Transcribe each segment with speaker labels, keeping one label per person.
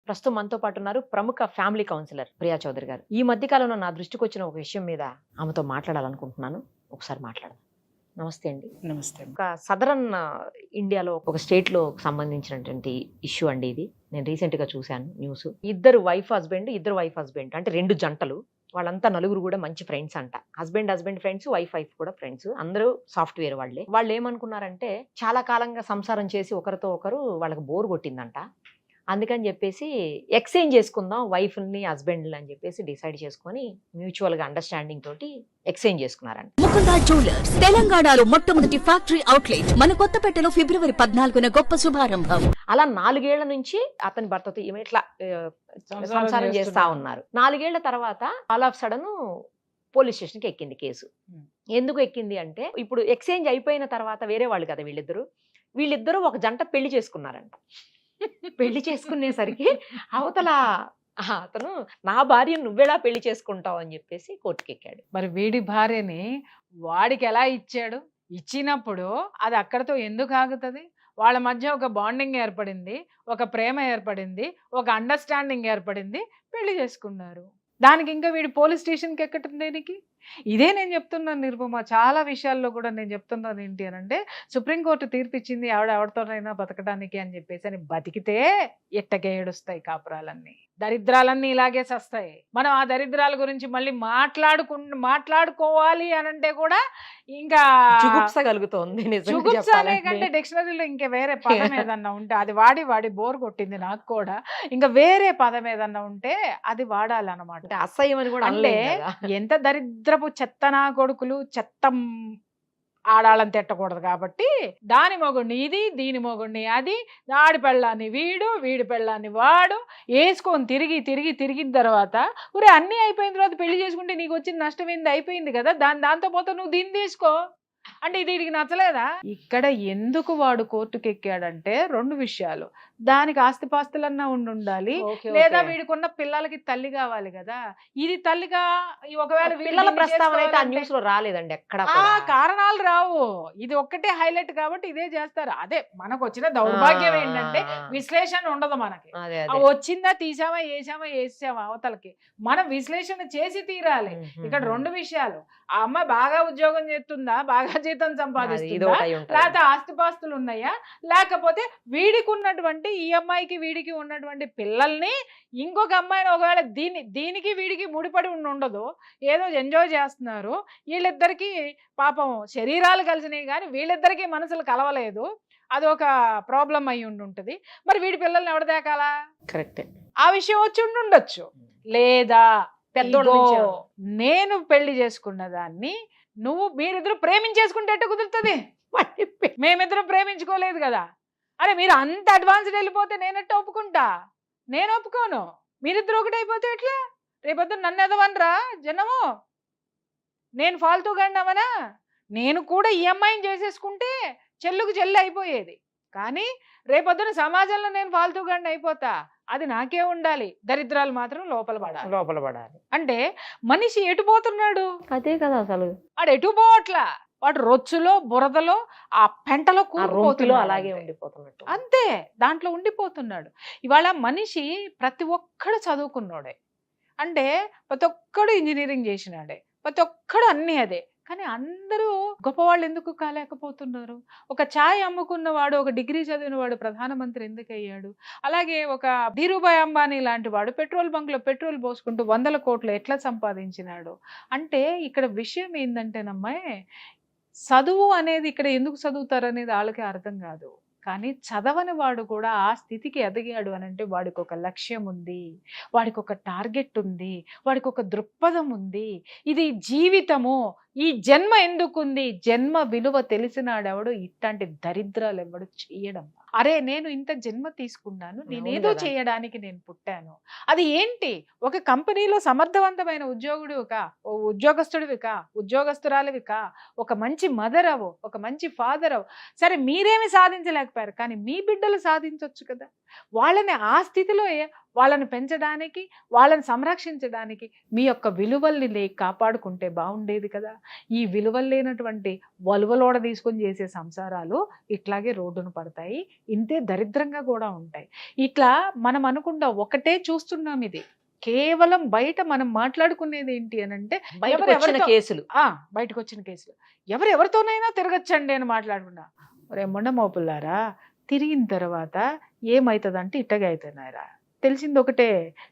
Speaker 1: ప్రస్తుతం మనతో పాటు ఉన్నారు ప్రముఖ ఫ్యామిలీ కౌన్సిలర్ ప్రియా చౌదరి గారు. ఈ మధ్య కాలంలో నా దృష్టికి వచ్చిన ఒక విషయం మీద ఆమెతో మాట్లాడాలనుకుంటున్నాను. ఒకసారి మాట్లాడదాం. నమస్తే అండి.
Speaker 2: నమస్తే.
Speaker 1: ఒక సదరన్ ఇండియాలో ఒక స్టేట్ లో సంబంధించినటువంటి ఇష్యూ అండి ఇది. నేను రీసెంట్ గా చూశాను న్యూస్. ఇద్దరు వైఫ్ హస్బెండ్ అంటే రెండు జంటలు, వాళ్ళంతా నలుగురు కూడా మంచి ఫ్రెండ్స్ అంట. హస్బెండ్ ఫ్రెండ్స్, వైఫ్ కూడా ఫ్రెండ్స్, అందరూ సాఫ్ట్వేర్ వాళ్ళే. వాళ్ళు ఏమనుకున్నారంటే చాలా కాలంగా సంసారం చేసి ఒకరితో ఒకరు వాళ్ళకి బోర్ కొట్టిందంట. అందుకని చెప్పేసి ఎక్స్చేంజ్ చేసుకుందాం వైఫ్ని హస్బెండ్ని అని చెప్పేసి డిసైడ్ చేసుకొని మ్యూచువల్ గా అండర్స్టాండింగ్ తోటి ఎక్స్చేంజ్ చేసుకున్నారంట.
Speaker 3: ముకుందా జ్యువెలర్స్ తెలంగాణలో మొట్టమొదటి ఫ్యాక్టరీ అవుట్లెట్ మన కొత్తపేటలో ఫిబ్రవరి 14న గొప్ప శుభారంభం.
Speaker 1: అలా 4 ఏళ్ల నుంచి అతని భర్తతో ఈమె ఇట్లా సంసారం చేస్తా ఉన్నారు. 4 ఏళ్ల తర్వాత ఆల్ ఆఫ్ సడన్ పోలీస్ స్టేషన్కి ఎక్కింది కేసు. ఎందుకు ఎక్కింది అంటే, ఇప్పుడు ఎక్స్చేంజ్ అయిపోయిన తర్వాత వేరే వాళ్ళు కదా వీళ్ళిద్దరూ ఒక జంట పెళ్లి చేసుకున్నారంట. పెళ్లి చేసుకునేసరికి అవతల అతను నా భార్యను నువ్వెలా పెళ్లి చేసుకుంటావు అని చెప్పేసి కోర్టుకి ఎక్కాడు.
Speaker 2: మరి వీడి భార్యని వాడికి ఎలా ఇచ్చాడు? ఇచ్చినప్పుడు అది అక్కడతో ఎందుకు ఆగుతుంది? వాళ్ళ మధ్య ఒక బాండింగ్ ఏర్పడింది, ఒక ప్రేమ ఏర్పడింది, ఒక అండర్స్టాండింగ్ ఏర్పడింది, పెళ్లి చేసుకున్నారు. దానికి ఇంకా వీడు పోలీస్ స్టేషన్కి ఎక్కటం దేనికి? ఇదే నేను చెప్తున్నాను నిరుపమ. చాలా విషయాల్లో కూడా నేను చెప్తున్నాను ఏంటి అని అంటే, సుప్రీంకోర్టు తీర్పిచ్చింది ఎవరితోనైనా బతకడానికి అని చెప్పేసి, అని బతికితే ఎట్టకే ఏడుస్తాయి కాపురాలన్నీ, దరిద్రాలన్నీ ఇలాగే సస్తాయి. మనం ఆ దరిద్రాల గురించి మళ్ళీ మాట్లాడుకోవాలి అని అంటే కూడా ఇంకా
Speaker 1: జుగుప్స కలుగుతోంది.
Speaker 2: జుగుప్స అనే కంటే డిక్షనరీలో ఇంకా వేరే పదం ఏదన్నా ఉంటే అది వాడి బోర్ కొట్టింది నాకు కూడా. ఇంకా వేరే పదం ఏదన్నా ఉంటే అది వాడాలన్నమాట.
Speaker 1: అసహ్యం అని కూడా
Speaker 2: అంటే ఎంత దరిద్రపు చెత్తనా కొడుకులు, చెత్తం ఆడాలని తిట్టకూడదు కాబట్టి దాని మొగుడిని ఇది, దీని మొగుడిని అది, ఆడి పెళ్ళాన్ని వీడి పెళ్ళాన్ని వాడు వేసుకొని తిరిగిన తర్వాత ఊరే అన్నీ అయిపోయిన తర్వాత పెళ్లి చేసుకుంటే నీకు వచ్చిన నష్టం ఏంది? అయిపోయింది కదా, దాంతో పోతే నువ్వు దీన్ని తీసుకో అంటే ఇది వీడికి నచ్చలేదా? ఇక్కడ ఎందుకు వాడు కోర్టుకి ఎక్కాడంటే 2 విషయాలు. దానికి ఆస్తిపాస్తులన్నా ఉండాలి, లేదా వీడికున్న పిల్లలకి తల్లి కావాలి కదా. ఇది తల్లిగా ఒకవేళ
Speaker 1: పిల్లల ప్రస్తావన అయితే ఆ న్యూస్ లో రాలేదండి ఎక్కడ.
Speaker 2: కారణాలు రావు, ఇది ఒక్కటే హైలైట్ కాబట్టి ఇదే చేస్తారు. అదే మనకు వచ్చిన దౌర్భాగ్యం ఏంటంటే విశ్లేషణ ఉండదు మనకి. వచ్చిందా, తీసామా, వేసామా అవతలకి. మనం విశ్లేషణ చేసి తీరాలి. ఇక్కడ 2 విషయాలు. ఆ అమ్మాయి బాగా ఉద్యోగం చేస్తుందా, బాగా జీతం సంపాదిస్తుందా, లేకపోతే ఆస్తిపాస్తులు ఉన్నాయా, లేకపోతే వీడికి ఉన్నటువంటి ఈ అమ్మాయికి వీడికి ఉన్నటువంటి పిల్లల్ని ఇంకొక అమ్మాయిని ఒకవేళ దీనికి వీడికి ముడిపడి ఉండదు, ఏదో ఎంజాయ్ చేస్తున్నారు. వీళ్ళిద్దరికి పాపం శరీరాలు కలిసినాయి కానీ వీళ్ళిద్దరికి మనసులు కలవలేదు. అదొక ప్రాబ్లం అయి ఉంటుంది. మరి వీడి పిల్లల్ని ఎవడ దేకాలా?
Speaker 1: కరెక్ట్.
Speaker 2: ఆ విషయం వచ్చి ఉండొచ్చు. లేదా నేను పెళ్లి చేసుకున్న దాన్ని మీరిద్దరు ప్రేమించేసుకుంటే ఎట్ట కుదురుతుంది? మేమిద్దరం ప్రేమించుకోలేదు కదా. అరే మీరు అంత అడ్వాన్స్డ్ వెళ్ళిపోతే నేనెట్ట ఒప్పుకుంటా? నేను ఒప్పుకోను. మీరిద్దరు ఒకటైపోతే ఎట్లా? రేపొద్దు నన్ను ఎదవనరా జనము? నేను ఫాల్తూగా అన్నామనా? నేను కూడా ఈ అమ్మాయిని చేసేసుకుంటే చెల్లుకు చెల్లి అయిపోయేది. కానీ రేపొద్దున సమాజంలో నేను ఫాల్తూగా అయిపోతా. అది నాకే ఉండాలి. దరిద్రాలు మాత్రం లోపల పడాలి. అంటే మనిషి ఎటు పోతున్నాడు?
Speaker 1: అదే కదా అసలు.
Speaker 2: వాడు ఎటు పోవట్లా. వాడు రొచ్చులో, బురదలో, ఆ పెంటలో
Speaker 1: కూరుకుపోతున్నాడు, అలాగే ఉండిపోతున్నాడు.
Speaker 2: అంతే, దాంట్లో ఉండిపోతున్నాడు. ఇవాళ మనిషి ప్రతి ఒక్కడు చదువుకున్నాడే, అంటే ప్రతి ఒక్కడు ఇంజనీరింగ్ చేసినాడే, ప్రతి ఒక్కడు అన్నీ అదే. కానీ అందరూ గొప్పవాళ్ళు ఎందుకు కాలేకపోతున్నారు? ఒక ఛాయ్ అమ్ముకున్నవాడు, ఒక డిగ్రీ చదివినవాడు ప్రధానమంత్రి ఎందుకు అయ్యాడు? అలాగే ఒక ధీరుభాయ్ అంబానీ లాంటి వాడు పెట్రోల్ బంక్లో పెట్రోల్ పోసుకుంటూ 100 కోట్లు ఎట్లా సంపాదించినాడు? అంటే ఇక్కడ విషయం ఏంటంటేనమ్మాయి, చదువు అనేది ఇక్కడ ఎందుకు చదువుతారు అనేది వాళ్ళకి అర్థం కాదు. కానీ చదవని వాడు కూడా ఆ స్థితికి ఎదిగాడు అని అంటే వాడికి ఒక లక్ష్యం ఉంది, వాడికి ఒక టార్గెట్ ఉంది, వాడికి ఒక దృక్పథం ఉంది. ఇది జీవితము, ఈ జన్మ ఎందుకుంది, జన్మ విలువ తెలిసినాడెవడు ఇట్లాంటి దరిద్రాలు ఎవడు చేయడం. అరే నేను ఇంత జన్మ తీసుకున్నాను, నేనేదో చేయడానికి నేను పుట్టాను. అది ఏంటి? ఒక కంపెనీలో సమర్థవంతమైన ఉద్యోగస్తురాలివికా, ఒక మంచి మదర్ అవు, ఒక మంచి ఫాదర్ అవు. సరే మీరేమి సాధించలేకపోయారు, కానీ మీ బిడ్డలు సాధించవచ్చు కదా. వాళ్ళని ఆ స్థితిలో వాళ్ళని పెంచడానికి, వాళ్ళని సంరక్షించడానికి మీ యొక్క విలువల్ని కాపాడుకుంటే బాగుండేది కదా. ఈ విలువలు లేనటువంటి వలువలోడ తీసుకొని చేసే సంసారాలు ఇట్లాగే రోడ్డును పడతాయి, ఇంతే దరిద్రంగా కూడా ఉంటాయి. ఇట్లా మనం అనుకుంటా ఒకటే చూస్తున్నాం. ఇది కేవలం బయట మనం మాట్లాడుకునేది ఏంటి అని అంటే
Speaker 1: బయటకు వచ్చిన కేసులు
Speaker 2: బయటకు వచ్చిన కేసులు ఎవరెవరితోనైనా తిరగచ్చండి అని మాట్లాడుకున్నా. రే మొండ మోపుల్లారా, తిరిగిన తర్వాత ఏమవుతుందంటే ఇట్టగా అవుతున్నారా, తెలిసింది ఒకటే.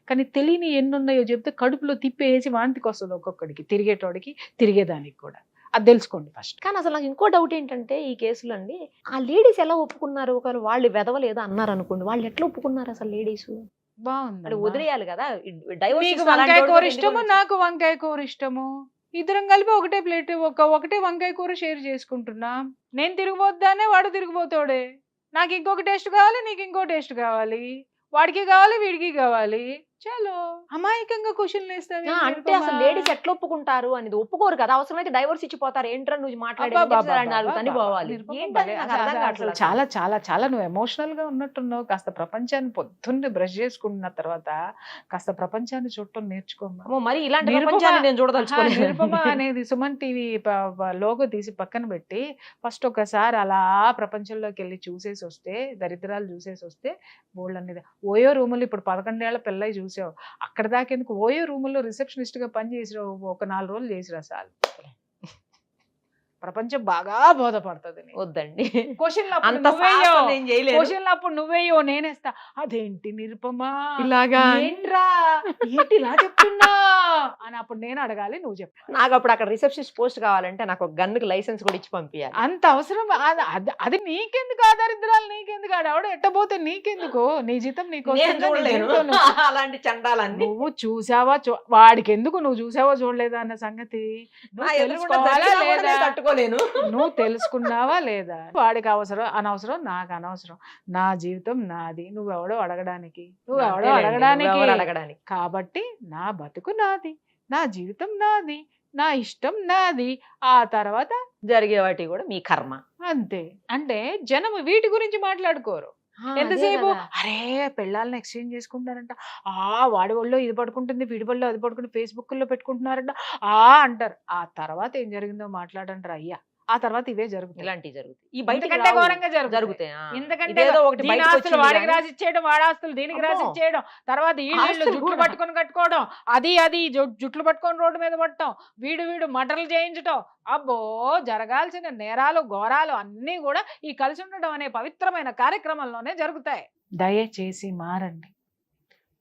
Speaker 2: కానీ తెలియని ఎన్నున్నాయో చెప్తే కడుపులో తిప్పేసి వాంతికి వస్తుంది ఒక్కొక్కడికి, తిరిగేటోడికి తిరిగేదానికి కూడా. అది తెలుసుకోండి ఫస్ట్.
Speaker 1: కానీ అసలు నాకు ఇంకో డౌట్ ఏంటంటే ఈ కేసులో అండి, ఆ లేడీస్ ఎలా ఒప్పుకున్నారు? ఒకవేళ వాళ్ళు వెదవలు ఏదో అన్నారు అనుకోండి, వాళ్ళు ఎట్లా ఒప్పుకున్నారు అసలు లేడీస్?
Speaker 2: బాగుంది,
Speaker 1: వదిలేయాలి కదా.
Speaker 2: నీకు వంకాయ కూర ఇష్టము, నాకు వంకాయ కూర ఇష్టము, ఇద్దరం కలిపి ఒకటే ప్లేట్ ఒకటే వంకాయ కూర షేర్ చేసుకుంటున్నాం. నేను తిరిగిపోద్దానే వాడు తిరిగిపోతాడే. నాకు ఇంకొక టేస్ట్ కావాలి, నీకు ఇంకో టేస్ట్ కావాలి, వాడికి కావాలి వీడికి కావాలి. చలో అమాయకంగా క్వశ్చన్లు వేస్తావు.
Speaker 1: అంటే అసలు లేడీస్ ఎట్లా ఒప్పుకుంటారు అనేది ఒప్పుకోరు కదా. అవసరమైతే డైవర్స్ ఇచ్చిపోతారు. ఏంట్రా నువ్వు
Speaker 2: చాలా చాలా చాలా నువ్వు ఎమోషనల్ గా ఉన్నట్టున్నావు. కాస్త ప్రపంచాన్ని పొద్దున్నే బ్రష్ చేసుకుంటున్న తర్వాత కాస్త ప్రపంచాన్ని చూడటం నేర్చుకోమ్మా.
Speaker 1: మరి ఇలాంటి ప్రపంచాన్ని నేను చూడదలుచుకోలేదు.
Speaker 2: నిరుపమ అనేది సుమన్ టీవీ లోగో తీసి పక్కన పెట్టి ఫస్ట్ ఒకసారి అలా ప్రపంచంలోకి వెళ్ళి చూసేసి వస్తే, దరిద్రాలు చూసేసి వస్తే బోల్డ్ అనేది. ఓయో రూములు ఇప్పుడు 11 ఏళ్ల పిల్లయి చూసావు, అక్కడ దాకేందుకు ఓయో రూముల్లో రిసెప్షనిస్ట్ గా పని చేసిరావు, ఒక 4 రోజులు చేసిరా చాలు. ప్రపంచం బాగా బోధపడుతుంది.
Speaker 1: వద్దండి
Speaker 2: క్వశ్చన్లు అప్పుడు నువ్వేయో నేనేస్తా. అదేంటి నిరుపమా
Speaker 1: ఇలాగా
Speaker 2: ఏంట్రా ఏంటి ఇలా చెప్తున్నా అని అప్పుడు నేను అడగాలి, నువ్వు చెప్పు.
Speaker 1: నాకు అప్పుడు అక్కడ రిసెప్షనిస్ట్ పోస్ట్ కావాలంటే నాకు ఒక గన్నుకి లైసెన్స్ కూడా ఇచ్చి పంపించాలి.
Speaker 2: అంత అవసరం అది నీకెందుకు? ఆధారిద్రాలు నీకెందుకు? ఆడవాడు ఎట్టబోతే నీకెందుకు? నీ జీతం నీకు
Speaker 1: అలాంటి చండాలన్నీ
Speaker 2: నువ్వు చూసావా, వాడికి ఎందుకు నువ్వు చూసావో చూడలేదా అన్న సంగతి నువ్వు తెలుసుకున్నావా లేదా? వాడికి అవసరం అనవసరం, నాకు అనవసరం. నా జీవితం నాది, నువ్వెవడో అడగడానికి, అడగడానికి. కాబట్టి నా బతుకు నాది, నా జీవితం నాది, నా ఇష్టం నాది. ఆ తర్వాత
Speaker 1: జరిగే వాటి కూడా మీ కర్మ.
Speaker 2: అంతే. అంటే జనం వీటి గురించి మాట్లాడుకోరు. ఎంతసేపు అరే పెళ్ళాలను ఎక్స్చేంజ్ చేసుకుంటారంట, వాడి ఒళ్ళో ఇది పడుకుంటుంది, వీడి ఒళ్ళో అది పడుకుంటుంది, ఫేస్బుక్ లో పెట్టుకుంటున్నారంట అంటారు. ఆ తర్వాత ఏం జరిగిందో మాట్లాడంటారు. అయ్యా ఆ తర్వాత ఇవే జరుగుతాయి,
Speaker 1: ఇలాంటివి జరుగుతాయి. ఈ బయట
Speaker 2: ఘోరంగా జరుగుతాయి. ఎందుకంటే వాడికి రాసి ఇచ్చేయడం, వాడి ఆస్తులు దీనికి రాసి ఇచ్చేయడం, తర్వాత వీళ్ళు జుట్లు పట్టుకొని కట్టుకోవడం, అది జుట్లు పట్టుకొని రోడ్డు మీద పట్టడం, వీడు మటర్లు చేయించడం. అబ్బో, జరగాల్సిన నేరాలు ఘోరాలు అన్నీ కూడా ఈ కలిసి ఉండడం అనే పవిత్రమైన కార్యక్రమంలోనే జరుగుతాయి. దయచేసి మారండి.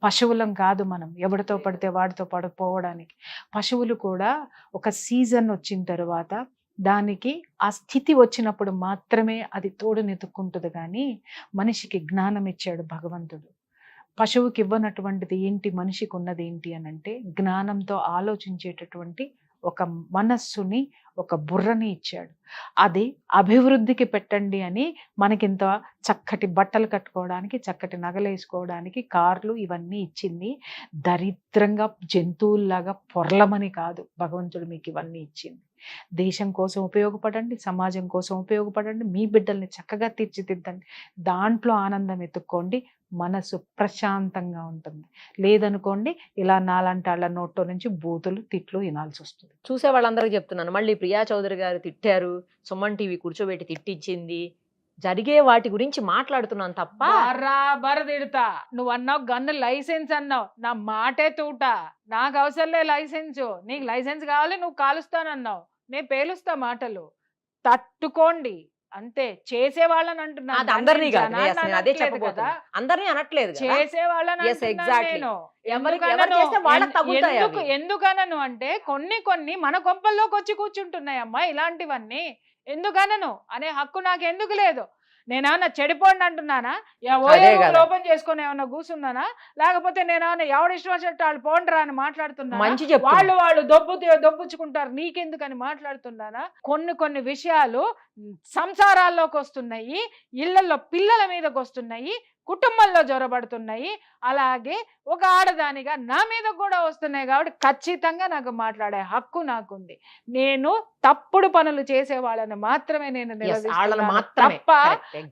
Speaker 2: పశువులం కాదు మనం ఎవరితో పడితే వాడితో పడిపోవడానికి. పశువులు కూడా ఒక సీజన్ వచ్చిన తర్వాత దానికి ఆ స్థితి వచ్చినప్పుడు మాత్రమే అది తోడునెతుక్కుంటుంది. కానీ మనిషికి జ్ఞానం ఇచ్చాడు భగవంతుడు. పశువుకి ఇవ్వనటువంటిది ఏంటి మనిషికి ఉన్నది ఏంటి అని అంటే జ్ఞానంతో ఆలోచించేటటువంటి ఒక మనస్సుని, ఒక బుర్రని ఇచ్చాడు. అది అభివృద్ధికి పెట్టండి అని మనకింత చక్కటి బట్టలు కట్టుకోవడానికి, చక్కటి నగలు వేసుకోవడానికి, కార్లు ఇవన్నీ ఇచ్చింది. దరిద్రంగా జంతువుల్లాగా పొర్లమని కాదు భగవంతుడు మీకు ఇవన్నీ ఇచ్చింది. దేశం కోసం ఉపయోగపడండి, సమాజం కోసం ఉపయోగపడండి, మీ బిడ్డల్ని చక్కగా తీర్చిదిద్దండి, దాంట్లో ఆనందం ఎత్తుక్కోండి, మనసు ప్రశాంతంగా ఉంటుంది. లేదనుకోండి ఇలా నాలాంటి వాళ్ళ నోట్లో నుంచి బూతులు తిట్లు వినాల్సి వస్తుంది.
Speaker 1: చూసే వాళ్ళందరికీ చెప్తున్నాను, మళ్ళీ ప్రియా చౌదరి గారు తిట్టారు, సుమన్ టీవీ కూర్చోబెట్టి తిట్టించింది, జరిగే వాటి గురించి మాట్లాడుతున్నాను తప్ప
Speaker 2: బరాబర్ తిడతా. నువ్వు అన్నావు గన్ను లైసెన్స్ అన్నావు, నా మాటే తూట. నాకు అవసరంలే లైసెన్స్, నీకు లైసెన్స్ కావాలి, నువ్వు కాలుస్తానన్నావు, నేను పేలుస్తా మాటలు. తట్టుకోండి అంతే. చేసే వాళ్ళని అంటున్నా,
Speaker 1: అందరినీ అదే చెప్పబోతున్నా, అందరినీ అనట్లేదు,
Speaker 2: చేసే వాళ్ళని. ఎందుకనను అంటే కొన్ని మన కొంపల్లోకి వచ్చి కూర్చుంటున్నాయి అమ్మా ఇలాంటివన్నీ. ఎందుకనను అనే హక్కు నాకు ఎందుకు లేదు? నేనేమన్నా చెడిపోండి అంటున్నానా? ఓపెన్ చేసుకొని ఏమన్నా కూర్చున్నానా? లేకపోతే నేనేమన్నా ఎవడు ఇష్టం వచ్చినట్టు వాళ్ళు పోండ్రా అని మాట్లాడుతున్నా? వాళ్ళు దొబ్బుచ్చుకుంటారు నీకెందుకని మాట్లాడుతున్నానా? కొన్ని విషయాలు సంసారాల్లోకి వస్తున్నాయి, ఇళ్లలో పిల్లల మీదకి వస్తున్నాయి, కుటుంబంలో జ్వరబడుతున్నాయి, అలాగే ఒక ఆడదానిగా నా మీద కూడా వస్తున్నాయి. కాబట్టి ఖచ్చితంగా నాకు మాట్లాడే హక్కు నాకుంది. నేను తప్పుడు పనులు చేసే వాళ్ళని మాత్రమే నేను నిలదీస్తున్నాను తప్ప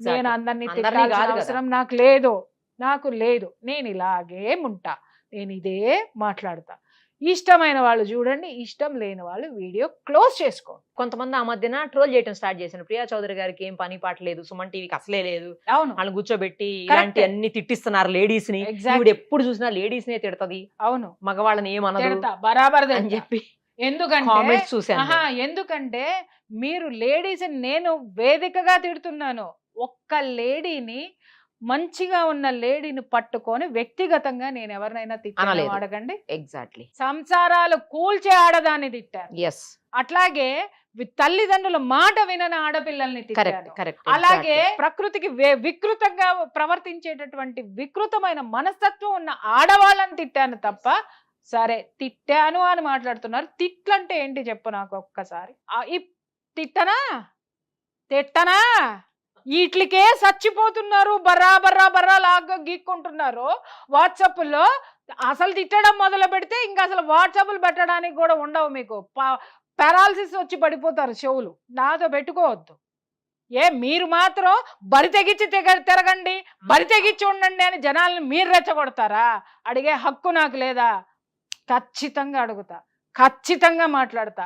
Speaker 2: నేను అందరినీ తిట్టాల్సిన అవసరం నాకు లేదు. నాకు లేదు, నేను ఇలాగే ఉంటా, నేను ఇదే మాట్లాడతా. ఇష్టమైన వాళ్ళు చూడండి, ఇష్టం లేని వాళ్ళు వీడియో క్లోజ్ చేసుకోండి.
Speaker 1: కొంతమంది ఆ మధ్యన ట్రోల్ చేయడం స్టార్ట్ చేశారు. ప్రియా చౌదరి గారికి ఏం పని పాట లేదు, సుమన్ టీవీకి అసలే లేదు,
Speaker 2: అవును,
Speaker 1: వాళ్ళని కూర్చోబెట్టి ఇలాంటి అన్ని తిట్టిస్తున్నారు లేడీస్ ని.
Speaker 2: Exactly.
Speaker 1: ఈవిడ ఎప్పుడు చూసినా లేడీస్ నే తిడతది,
Speaker 2: అవును,
Speaker 1: మగవాళ్ళని ఏమనదు
Speaker 2: తిడతా, బరాబర్
Speaker 1: అని చెప్పి
Speaker 2: ఎందుకంటే
Speaker 1: కామెంట్స్ చూశాను.
Speaker 2: ఎందుకంటే మీరు లేడీస్ నేను వేదికగా తిడుతున్నాను. ఒక్క లేడీని, మంచిగా ఉన్న లేడీని పట్టుకొని వ్యక్తిగతంగా నేను ఎవరినైనా తిట్టాను
Speaker 1: అనలేదు.
Speaker 2: అడగండి.
Speaker 1: ఎగ్జాక్ట్లీ,
Speaker 2: సంసారాలు కూల్చే ఆడదాన్ని తిట్టారు.
Speaker 1: ఎస్,
Speaker 2: అట్లాగే తల్లిదండ్రుల మాట వినని ఆడపిల్లల్ని
Speaker 1: కరెక్ట్
Speaker 2: తిట్టారు.
Speaker 1: కరెక్ట్.
Speaker 2: అలాగే ప్రకృతికి వికృతంగా ప్రవర్తించేటటువంటి వికృతమైన మనస్తత్వం ఉన్న ఆడవాళ్ళని తిట్టాను తప్ప, సరే తిట్టాను అని మాట్లాడుతున్నారు. తిట్లంటే ఏంటి చెప్పు నాకు ఒక్కసారి. తిట్టనా వీటికే చచ్చిపోతున్నారు, బర్రా లాగా గీక్కుంటున్నారు వాట్సాప్లో. అసలు తిట్టడం మొదలు పెడితే ఇంకా అసలు వాట్సాప్లు పెట్టడానికి కూడా ఉండవు మీకు. పారాలసిస్ వచ్చి పడిపోతారు చెవులు. నాతో పెట్టుకోవద్దు. మీరు మాత్రం బరి తెగించి తిరగండి, బరి తెగించి ఉండండి అని జనాలను మీరు రెచ్చగొడతారా? అడిగే హక్కు నాకు లేదా? ఖచ్చితంగా అడుగుతా, ఖచ్చితంగా మాట్లాడతా.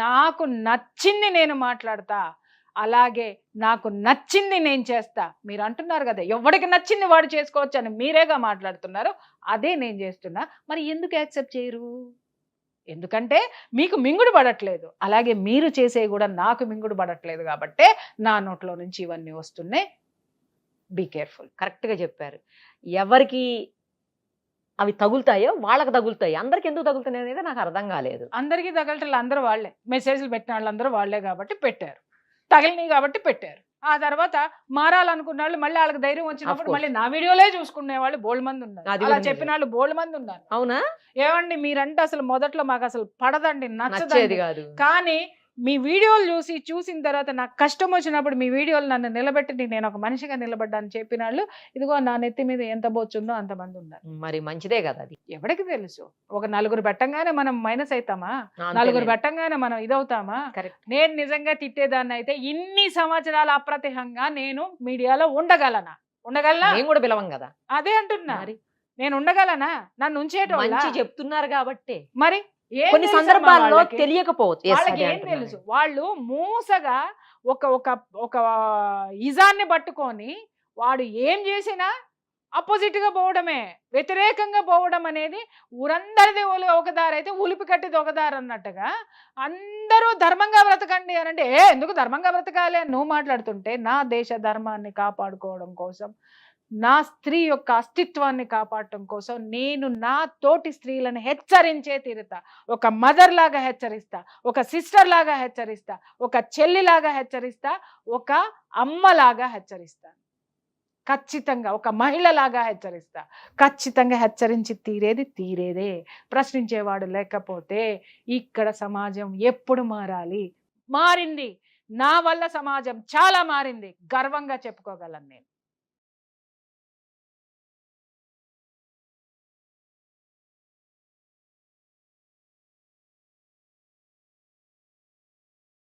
Speaker 2: నాకు నచ్చింది నేను మాట్లాడతా, అలాగే నాకు నచ్చింది నేను చేస్తా. మీరు అంటున్నారు కదా ఎవరికి నచ్చింది వాడు చేసుకోవచ్చు అని, మీరేగా మాట్లాడుతున్నారు. అదే నేను చేస్తున్నా. మరి ఎందుకు యాక్సెప్ట్ చేయరు? ఎందుకంటే మీకు మింగుడు పడట్లేదు. అలాగే మీరు చేసేవి కూడా నాకు మింగుడు పడట్లేదు కాబట్టే నా నోట్లో నుంచి ఇవన్నీ వస్తున్నాయి. Be careful.
Speaker 1: కరెక్ట్ గా చెప్పారు. ఎవరికి అవి తగులుతాయో వాళ్ళకి తగులుతాయి, అందరికి ఎందుకు తగులుతాయి అనేది నాకు అర్థం కాలేదు.
Speaker 2: అందరికీ తగలటలు అందరూ వాళ్ళే, మెసేజ్లు పెట్టిన వాళ్ళందరూ వాళ్ళే కాబట్టి పెట్టారు, తగిలినాయి కాబట్టి పెట్టారు. ఆ తర్వాత మారాలనుకున్న వాళ్ళు మళ్ళీ వాళ్ళకి ధైర్యం వచ్చినప్పుడు మళ్ళీ నా వీడియోలే చూసుకునే వాళ్ళు బోల్డ్ మంది ఉన్నారు. అలా చెప్పిన వాళ్ళు బోల్డ్ మంది ఉన్నారు.
Speaker 1: అవునా?
Speaker 2: ఏమండి మీరంటే అసలు మొదట్లో మాకు అసలు పడదండి,
Speaker 1: నచ్చేది కాదు.
Speaker 2: కానీ మీ వీడియోలు చూసిన తర్వాత నాకు కష్టం వచ్చినప్పుడు మీ వీడియోలు నన్ను నిలబెట్టి నేను ఒక మనిషిగా నిలబడ్డాను చెప్పిన వాళ్ళు ఇదిగో నా నెత్తి మీద ఎంత బొచ్చుందో అంతమంది ఉన్నారు.
Speaker 1: మరి మంచిదే కదా అది.
Speaker 2: ఎవరికి తెలుసు? ఒక నలుగురు పెట్టంగానే మనం మైనస్ అవుతామా? నలుగురు పెట్టంగానే మనం ఇదవుతామా? నేను నిజంగా తిట్టేదాన్ని అయితే ఇన్ని సంవత్సరాల అప్రతిహంగా నేను మీడియాలో ఉండగలనా?
Speaker 1: నేను కూడా పిలవం కదా.
Speaker 2: అదే అంటున్నా, నేను ఉండగలనా? నన్ను ఉంచేటోళ్ళ
Speaker 1: చెప్తున్నారు కాబట్టి
Speaker 2: మరి
Speaker 1: కొన్ని సందర్భాల్లో తెలియకపోవచ్చు.
Speaker 2: వాళ్ళకి ఏం తెలుసు? వాళ్ళు మూసగా ఒక ఇజాన్ని పట్టుకొని వాడు ఏం చేసినా అపోజిట్ గా పోవడమే, వ్యతిరేకంగా పోవడం అనేది ఊరందరిది ఒక దారి అయితే ఉలిపి కట్టిది ఒక దారి అన్నట్టుగా అందరూ ధర్మంగా బ్రతకండి అని అంటే ఎందుకు ధర్మంగా బ్రతకాలి అని నువ్వు మాట్లాడుతుంటే, నా దేశ ధర్మాన్ని కాపాడుకోవడం కోసం, నా స్త్రీ యొక్క అస్తిత్వాన్ని కాపాడటం కోసం నేను నా తోటి స్త్రీలను హెచ్చరించే తీరుతా. ఒక మదర్ లాగా హెచ్చరిస్తా, ఒక సిస్టర్ లాగా హెచ్చరిస్తా, ఒక చెల్లిలాగా హెచ్చరిస్తా, ఒక అమ్మలాగా హెచ్చరిస్తా, ఖచ్చితంగా ఒక మహిళలాగా హెచ్చరిస్తా. ఖచ్చితంగా హెచ్చరించి తీరేదే. ప్రశ్నించేవాడు లేకపోతే ఇక్కడ సమాజం ఎప్పుడు మారాలి? మారింది. నా వల్ల సమాజం చాలా మారింది, గర్వంగా చెప్పుకోగలను నేను.